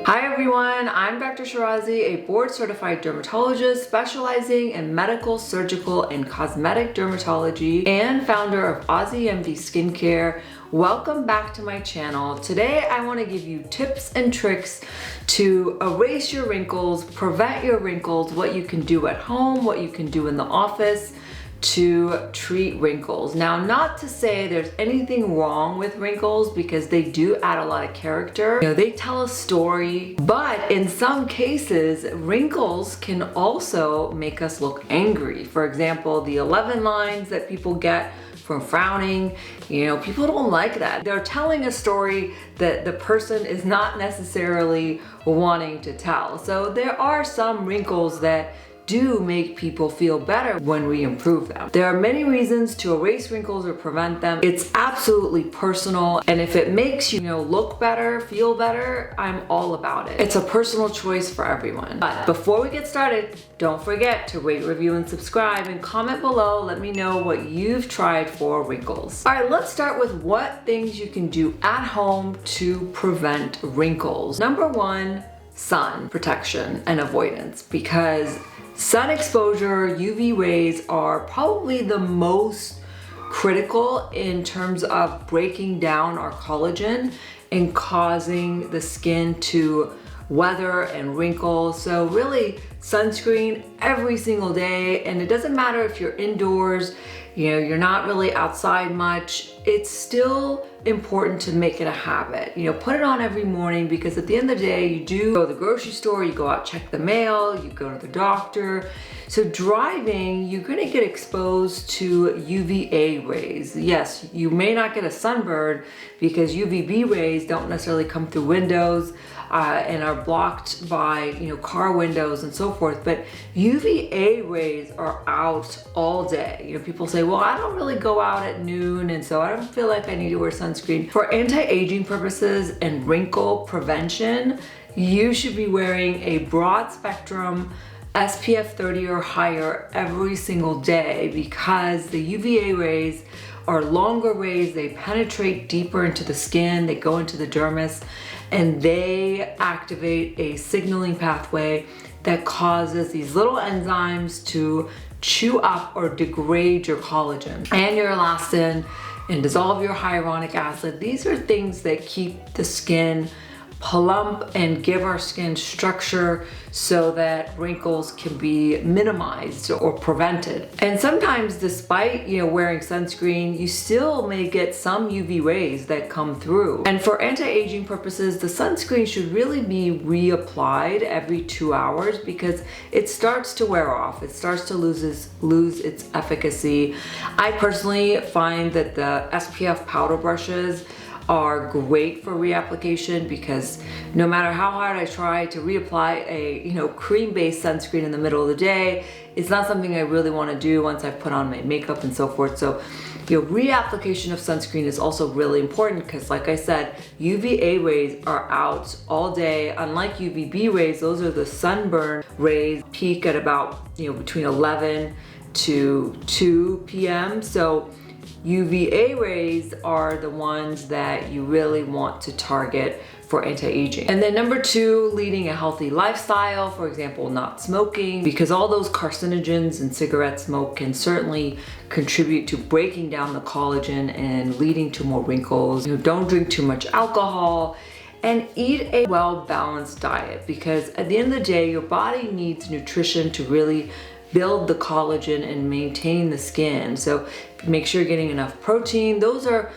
Hi everyone, I'm Dr. Shirazi, a board-certified dermatologist specializing in medical, surgical, and cosmetic dermatology and founder of AZMV Skincare. Welcome back to my channel. Today I want to give you tips and tricks to erase your wrinkles, prevent your wrinkles, what you can do at home, what you can do in the office to treat wrinkles. Now, not to say there's anything wrong with wrinkles because they do add a lot of character. You know, they tell a story, but in some cases, wrinkles can also make us look angry. For example, the 11 lines that people get from frowning, you know, people don't like that. They're telling a story that the person is not necessarily wanting to tell. So there are some wrinkles that do make people feel better when we improve them. There are many reasons to erase wrinkles or prevent them. It's absolutely personal, and if it makes you look better, feel better, I'm all about it. It's a personal choice for everyone. But before we get started, don't forget to rate, review, and subscribe, and comment below. Let me know what you've tried for wrinkles. All right, let's start with what things you can do at home to prevent wrinkles. Number one, sun protection and avoidance, because sun exposure, UV rays are probably the most critical in terms of breaking down our collagen and causing the skin to weather and wrinkle. So really, sunscreen every single day, and it doesn't matter if you're indoors, you're not really outside much, it's still important to make it a habit. Put it on every morning, because at the end of the day, you do go to the grocery store, you go out, check the mail, you go to the doctor. So driving, you're gonna get exposed to UVA rays. Yes, you may not get a sunburn because UVB rays don't necessarily come through windows and are blocked by car windows and so forth, but UVA rays are out all day. People say, well, I don't really go out at noon, and so I don't feel like I need to wear sunscreen. For anti-aging purposes and wrinkle prevention, you should be wearing a broad spectrum SPF 30 or higher every single day, because the UVA rays are longer rays. They penetrate deeper into the skin, they go into the dermis, and they activate a signaling pathway that causes these little enzymes to chew up or degrade your collagen and your elastin and dissolve your hyaluronic acid. These are things that keep the skin plump and give our skin structure so that wrinkles can be minimized or prevented. And sometimes, despite wearing sunscreen, you still may get some UV rays that come through. And for anti-aging purposes, the sunscreen should really be reapplied every 2 hours, because it starts to wear off. It starts to lose its efficacy. I personally find that the SPF powder brushes are great for reapplication, because no matter how hard I try to reapply a cream-based sunscreen in the middle of the day, it's not something I really want to do once I've put on my makeup and so forth. So reapplication of sunscreen is also really important, because like I said, UVA rays are out all day. Unlike UVB rays, those are the sunburn rays, peak at about between 11 to 2 p.m. So UVA rays are the ones that you really want to target for anti-aging. And then number two, leading a healthy lifestyle, for example, not smoking, because all those carcinogens in cigarette smoke can certainly contribute to breaking down the collagen and leading to more wrinkles. Don't drink too much alcohol, and eat a well-balanced diet, because at the end of the day, your body needs nutrition to really build the collagen and maintain the skin. So make sure you're getting enough protein. Those are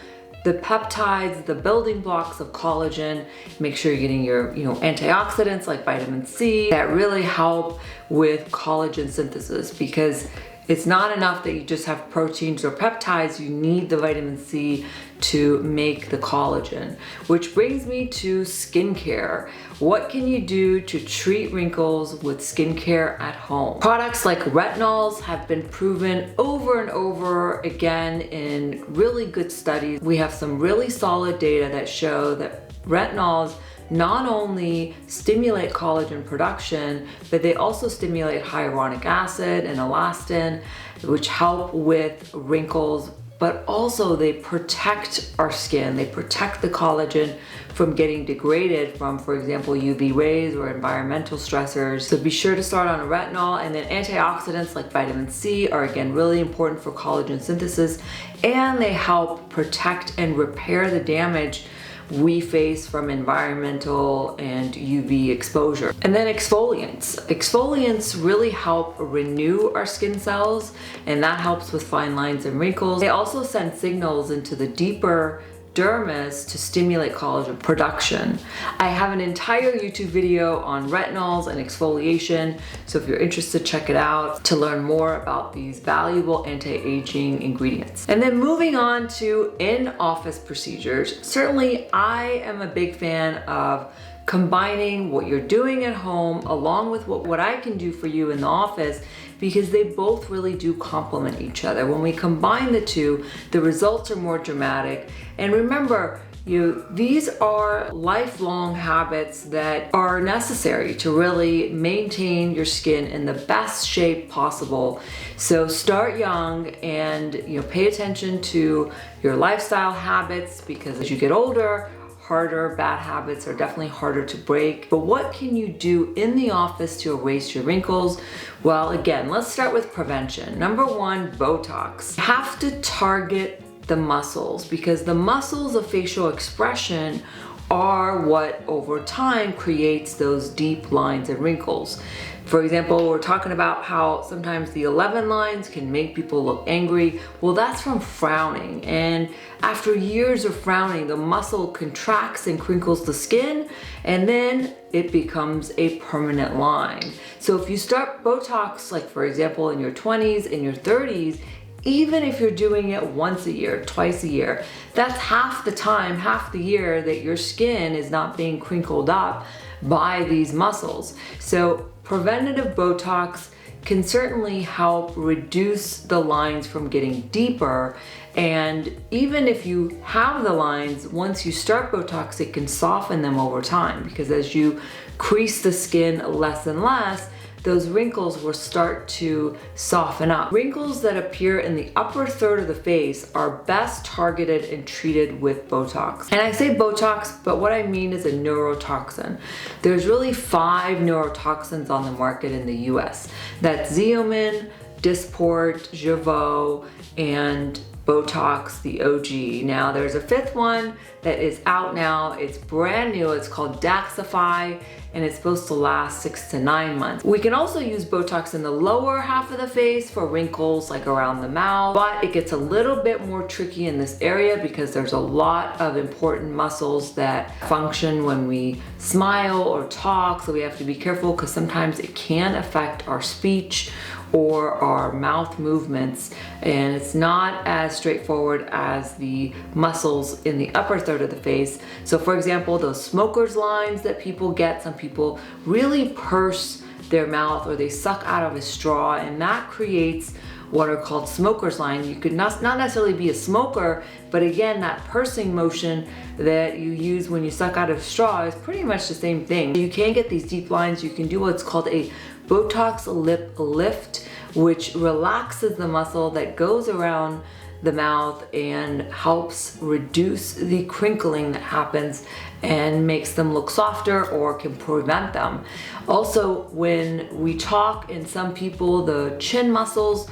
the peptides, the building blocks of collagen. Make sure you're getting your antioxidants like vitamin C that really help with collagen synthesis, because it's not enough that you just have proteins or peptides. You need the vitamin C to make the collagen. Which brings me to skincare. What can you do to treat wrinkles with skincare at home? Products like retinols have been proven over and over again in really good studies. We have some really solid data that show that retinols not only stimulate collagen production, but they also stimulate hyaluronic acid and elastin, which help with wrinkles but also they protect our skin. They protect the collagen from getting degraded from, for example, UV rays or environmental stressors. So be sure to start on a retinol, and then antioxidants like vitamin C are again really important for collagen synthesis, and they help protect and repair the damage we face from environmental and UV exposure. And then exfoliants. Exfoliants really help renew our skin cells, and that helps with fine lines and wrinkles. They also send signals into the deeper dermis to stimulate collagen production. I have an entire YouTube video on retinols and exfoliation, so if you're interested, check it out to learn more about these valuable anti-aging ingredients. And then moving on to in-office procedures, certainly I am a big fan of combining what you're doing at home along with what I can do for you in the office, because they both really do complement each other. When we combine the two, the results are more dramatic. And remember, these are lifelong habits that are necessary to really maintain your skin in the best shape possible. So start young and pay attention to your lifestyle habits, because as you get older, bad habits are definitely harder to break. But what can you do in the office to erase your wrinkles? Well, again, let's start with prevention. Number one, Botox. You have to target the muscles, because the muscles of facial expression are what over time creates those deep lines and wrinkles. For example, we're talking about how sometimes the 11 lines can make people look angry. Well, that's from frowning. And after years of frowning, the muscle contracts and crinkles the skin, and then it becomes a permanent line. So if you start Botox, like for example, in your 20s, in your 30s, even if you're doing it once a year, twice a year, that's half the time, half the year that your skin is not being crinkled up by these muscles. So preventative Botox can certainly help reduce the lines from getting deeper. And even if you have the lines, once you start Botox, it can soften them over time, because as you crease the skin less and less, those wrinkles will start to soften up. Wrinkles that appear in the upper third of the face are best targeted and treated with Botox. And I say Botox, but what I mean is a neurotoxin. There's really 5 neurotoxins on the market in the US. That's Xeomin, Dysport, Jeuveau, and Botox, the OG. Now there's a 5th one that is out now. It's brand new. It's called Daxxify, and it's supposed to last 6 to 9 months. We can also use Botox in the lower half of the face for wrinkles like around the mouth, but it gets a little bit more tricky in this area because there's a lot of important muscles that function when we smile or talk, so we have to be careful because sometimes it can affect our speech or our mouth movements, and it's not as straightforward as the muscles in the upper third of the face. So for example, those smoker's lines that people get, some people really purse their mouth or they suck out of a straw, and that creates what are called smoker's line. You could not necessarily be a smoker, but again, that pursing motion that you use when you suck out of a straw is pretty much the same thing. You can get these deep lines. You can do what's called a Botox lip lift, which relaxes the muscle that goes around the mouth and helps reduce the crinkling that happens and makes them look softer or can prevent them. Also, when we talk, in some people, the chin muscles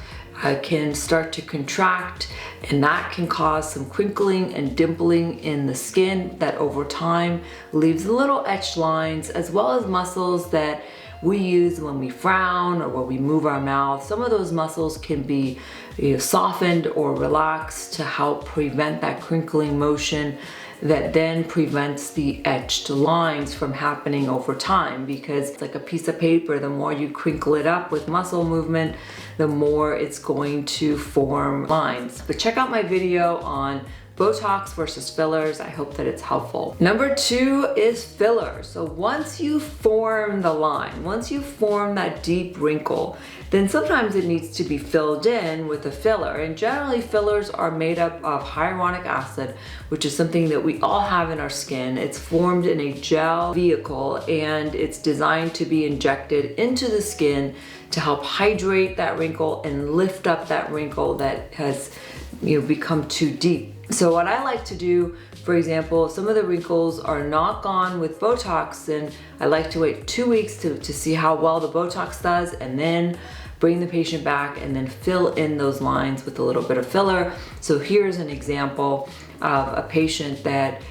can start to contract, and that can cause some crinkling and dimpling in the skin that over time leaves little etched lines, as well as muscles that we use when we frown or when we move our mouth. Some of those muscles can be softened or relaxed to help prevent that crinkling motion that then prevents the etched lines from happening over time, because it's like a piece of paper. The more you crinkle it up with muscle movement, the more it's going to form lines. But check out my video on Botox versus fillers. I hope that it's helpful. Number 2 is fillers. So once you form the line, once you form that deep wrinkle, then sometimes it needs to be filled in with a filler. And generally fillers are made up of hyaluronic acid, which is something that we all have in our skin. It's formed in a gel vehicle, and it's designed to be injected into the skin to help hydrate that wrinkle and lift up that wrinkle that has become too deep. So what I like to do, for example, if some of the wrinkles are not gone with Botox, then I like to wait 2 weeks to see how well the Botox does, and then bring the patient back and then fill in those lines with a little bit of filler. So here's an example of a patient that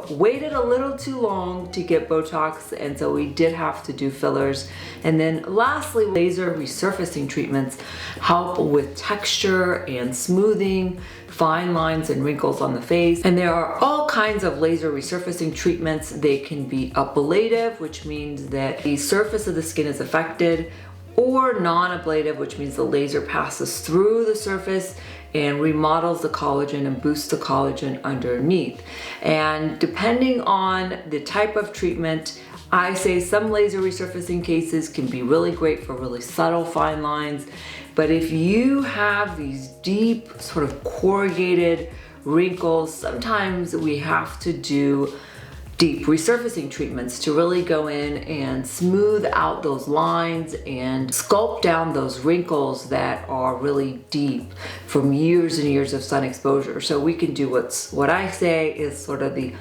waited a little too long to get Botox, and so we did have to do fillers. And then lastly, laser resurfacing treatments help with texture and smoothing fine lines and wrinkles on the face. And there are all kinds of laser resurfacing treatments. They can be ablative, which means that the surface of the skin is affected, or non-ablative, which means the laser passes through the surface and remodels the collagen and boosts the collagen underneath. And depending on the type of treatment, I say some laser resurfacing cases can be really great for really subtle fine lines. But if you have these deep sort of corrugated wrinkles, sometimes we have to do deep resurfacing treatments to really go in and smooth out those lines and sculpt down those wrinkles that are really deep from years and years of sun exposure. So we can do what I say is sort of the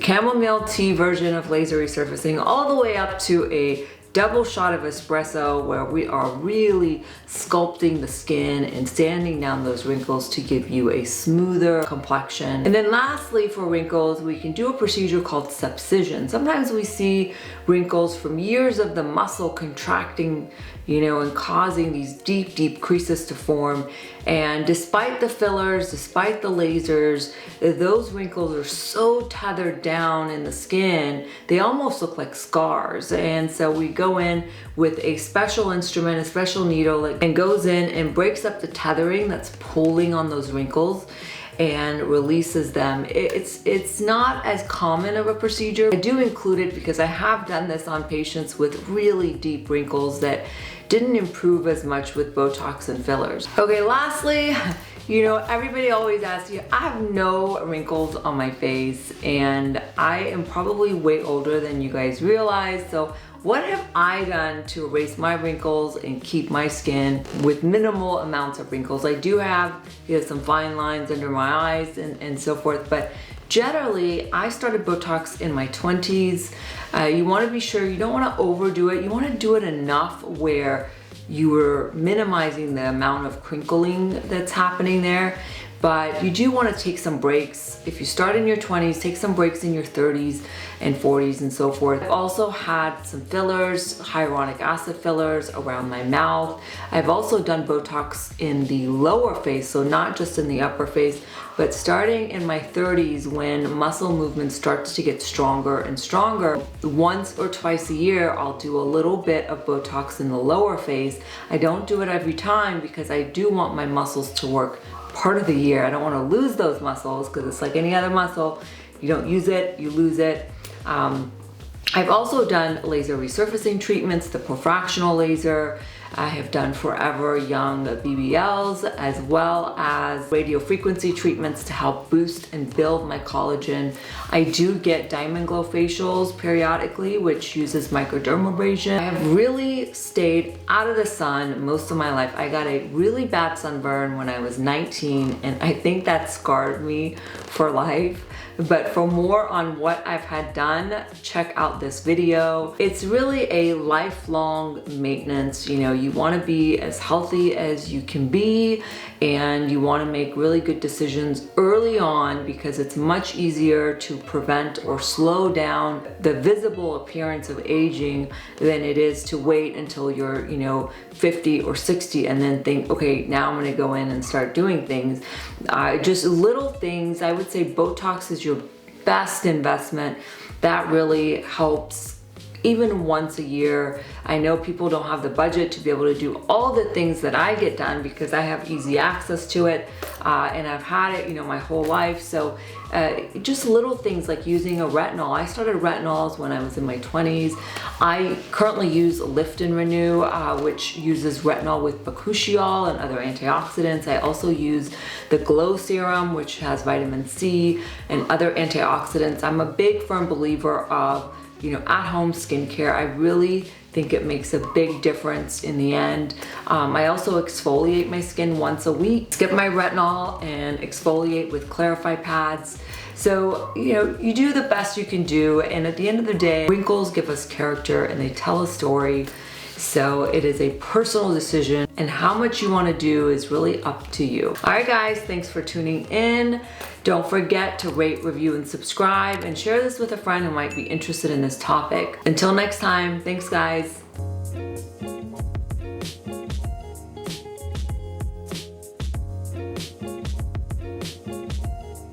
chamomile tea version of laser resurfacing, all the way up to a double shot of espresso, where we are really sculpting the skin and sanding down those wrinkles to give you a smoother complexion. And then lastly, for wrinkles, we can do a procedure called subcision. Sometimes we see wrinkles from years of the muscle contracting, and causing these deep, deep creases to form. And despite the fillers, despite the lasers, those wrinkles are so tethered down in the skin, they almost look like scars. And so we go in with a special instrument, a special needle, and goes in and breaks up the tethering that's pulling on those wrinkles and releases them. It's not as common of a procedure. I do include it because I have done this on patients with really deep wrinkles that didn't improve as much with Botox and fillers. Okay, lastly, everybody always asks you, I have no wrinkles on my face, and I am probably way older than you guys realize. So what have I done to erase my wrinkles and keep my skin with minimal amounts of wrinkles? I do have some fine lines under my eyes and so forth, but generally I started Botox in my 20s. You want to be sure you don't want to overdo it. You want to do it enough where you are minimizing the amount of crinkling that's happening there. But you do want to take some breaks. If you start in your 20s, take some breaks in your 30s and 40s and so forth. I've also had some fillers, hyaluronic acid fillers around my mouth. I've also done Botox in the lower face, so not just in the upper face, but starting in my 30s, when muscle movement starts to get stronger and stronger, once or twice a year, I'll do a little bit of Botox in the lower face. I don't do it every time because I do want my muscles to work part of the year. I don't want to lose those muscles, because it's like any other muscle. You don't use it, you lose it. I've also done laser resurfacing treatments, the profractional laser. I have done Forever Young BBLs, as well as radio frequency treatments to help boost and build my collagen. I do get Diamond Glow facials periodically, which uses microdermabrasion. I have really stayed out of the sun most of my life. I got a really bad sunburn when I was 19, and I think that scarred me for life. But for more on what I've had done, check out this video. It's really a lifelong maintenance. You want to be as healthy as you can be, and you want to make really good decisions early on, because it's much easier to prevent or slow down the visible appearance of aging than it is to wait until you're 50 or 60 and then think, okay, now I'm going to go in and start doing things. Just little things. I would say Botox is your best investment. That really helps. Even once a year. I know people don't have the budget to be able to do all the things that I get done, because I have easy access to it, and I've had it my whole life. So just little things like using a retinol. I started retinols when I was in my 20s. I currently use Lift and Renew, which uses retinol with bakuchiol and other antioxidants. I also use the Glow Serum, which has vitamin C and other antioxidants. I'm a big firm believer of at-home skincare. I really think it makes a big difference in the end. I also exfoliate my skin once a week, skip my retinol and exfoliate with clarify pads. So, you do the best you can do, and at the end of the day, wrinkles give us character and they tell a story. So it is a personal decision, and how much you want to do is really up to you. All right, guys, thanks for tuning in. Don't forget to rate, review, and subscribe, and share this with a friend who might be interested in this topic. Until next time, thanks, guys.